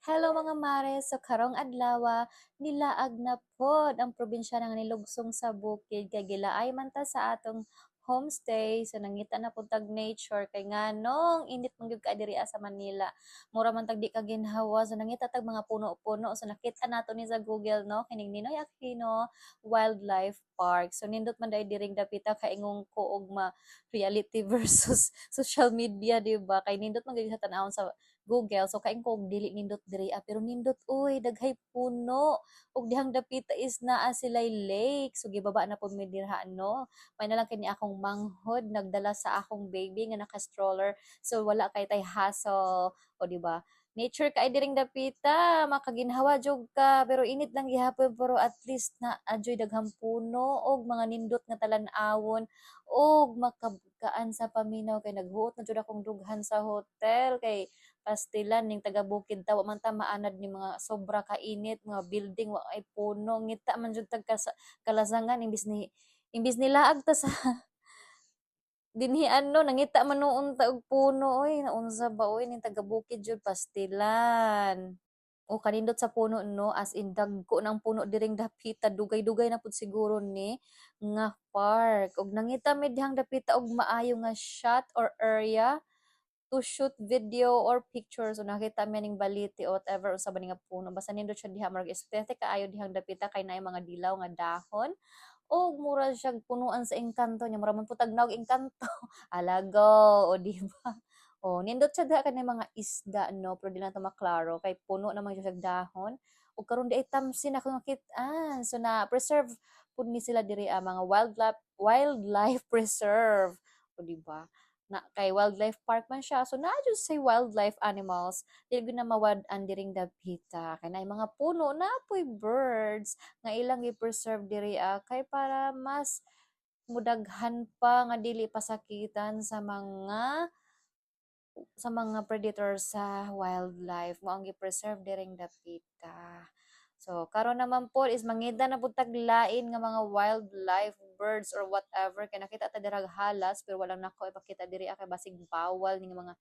Hello mga mare, so karong adlaw nilaag na pod ang probinsya ng nilugsong sa bukid kay gilaay man ta sa atong homestay so nangita na pud tag nature kay nganong init man gyud ka diri sa Manila. Mura man tag di ka ginhawa so nangita tag mga puno-puno so nakita nato ni sa Google no kining Ninoy Aquino Wildlife Park. So nindot man dai diring dapita kay ingong ko og ma reality versus social media di ba kay nindot man gyud sa tan sa Google. So kaing ko dili nindot diri pero nindot uy daghay puno ug dihang dapita is naa silay lake. So gibaba na pud mi dirha no. May na lang kini akong manghod nagdala sa akong baby nga naka-stroller. So wala kay tay hassle o di ba? Nature kay diring dapita, makaginhawa jog ka pero init lang gihapon pero at least na adjoy daghang puno og mga nindot nga talan-awon og makabukaan sa paminaw kay naghuot na jud akong dughan sa hotel kay pastilan ning taga bukid ta wa man ta maanad ni mga sobra ka init mga building wa ay puno ngita man jud tag kalasangan imbis ni laag ta sa dinhi ano nangita man noon ta og puno oy naunsa ba oy ning taga bukid jud pastilan o kanindot sa puno no as in dagko ng puno diring dapita dugay-dugay na pud siguro ni nga park ug nangita mi dihang dapita og maayo nga shot or area to shoot video or pictures o nakita mi ning baliti or whatever usa ba ni nga puno basta nindot siya diha marag aesthetic kaayo dihang dapita kay naay mga dilaw nga dahon o mura siya punuan sa engkanto niya mura man putag og engkanto alago o di ba o nindot siya diha kanay mga isda no pero di na to maklaro kay puno naman siya sa dahon ug karon di ay tamsin ako nakit-an so na preserve pud ni sila diri mga wildlife preserve o di ba na kay wildlife park man siya so na just say wildlife animals dili gyud na mawad-an diring dapita kay naay mga puno na apoy birds nga ilang i-preserve diri kay para mas mudaghan pa nga dili pasakitan sa mga predator sa wildlife mo ang gi-preserve diring dapita. So karon naman po is mangita na pud taglain nga mga wildlife birds or whatever kay nakita ta dirag halas pero walang nako ipakita diri kay basig bawal ning mga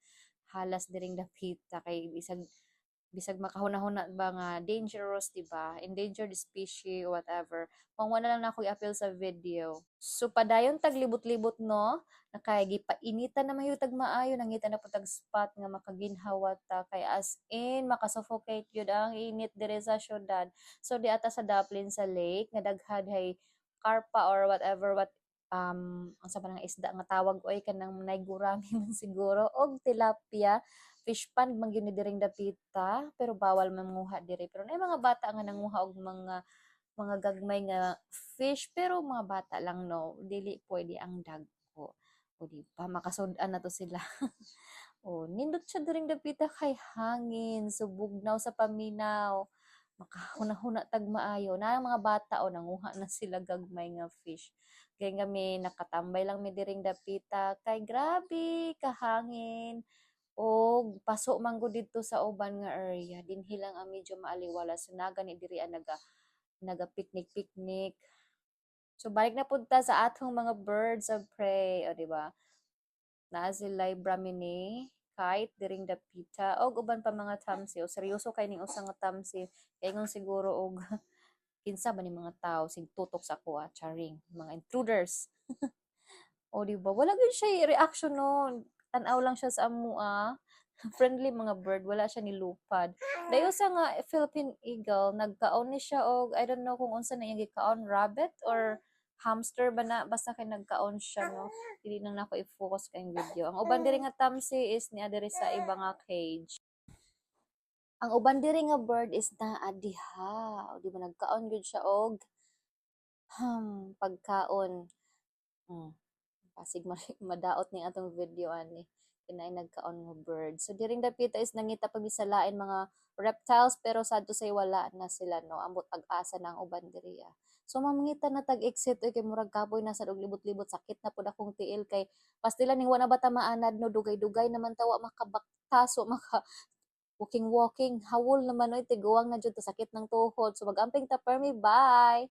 halas diring dapita kay bisag makahuna-huna ba nga dangerous, 'di ba? Endangered species or whatever. Kung wala lang na ako i-appeal sa video. So padayon tag libot-libot no, nakay gipainitan na mayo tag maayo nangita na po tag spot nga makaginhawa ta kay as in makasuffocate yun ang init dire sa syudad. So di ata sa daplin sa lake nga daghan hay karpa or whatever ang sa nga isda nga tawag oy kanang naygurami man siguro og tilapia fish pond man gyud ni diring dapita pero bawal manguha diri pero nay mga bata nga nanguha og mga gagmay nga fish pero mga bata lang no dili pwede ang dagko o di ba makasud-an na to sila o nindot siya diring dapita kay hangin subugnaw sa paminaw makahuna-huna tag maayo na ang mga bata o nanguha na sila gagmay nga fish kay kami nakatambay lang mi diring dapita kay grabe kahangin og paso man gud didto sa uban nga area dinhi lang ang medyo maaliwalas so na gani diri naga picnic. So balik na punta sa atong mga birds of prey, o di ba? Naa sila'y Brahmini, kite, diring dapita, og uban pa mga tamsi. O seryoso kay ning usa nga tamsi. Kay ngon siguro og kinsa ba ni mga tao sig tutok sa kuha, charing, mga intruders. O di ba? Wala gyud siya reaction no. Tan-aw lang siya sa amua. Friendly mga bird, wala siya nilupad. Dayo sa nga Philippine eagle, nagkaon ni siya og I don't know kung unsa na iyang gikaon, rabbit or hamster ba na basta kay nagkaon siya no. Dili na nako i-focus kay video. Ang uban diri nga tamsi is ni diri sa iba nga cage. Ang uban diri nga bird is naa diha. O di ba nagkaon gyud siya og pagkaon. Hmm. Pasig madaot ning atong video ani kinay nagkaon nga bird. So diring dapita is nangita pa sa lain mga reptiles pero sadto say wala na sila no ambot ag-asa na ang uban diri So mamangita na tag exit kay murag kaboy na sa og libot-libot sakit na pud akong tiil kay pastilan ning wala bata maanad no dugay-dugay naman tawa makabaktaso maka walking hawol naman oy tiguang na jud to sakit ng tuhod so magamping ta permi bye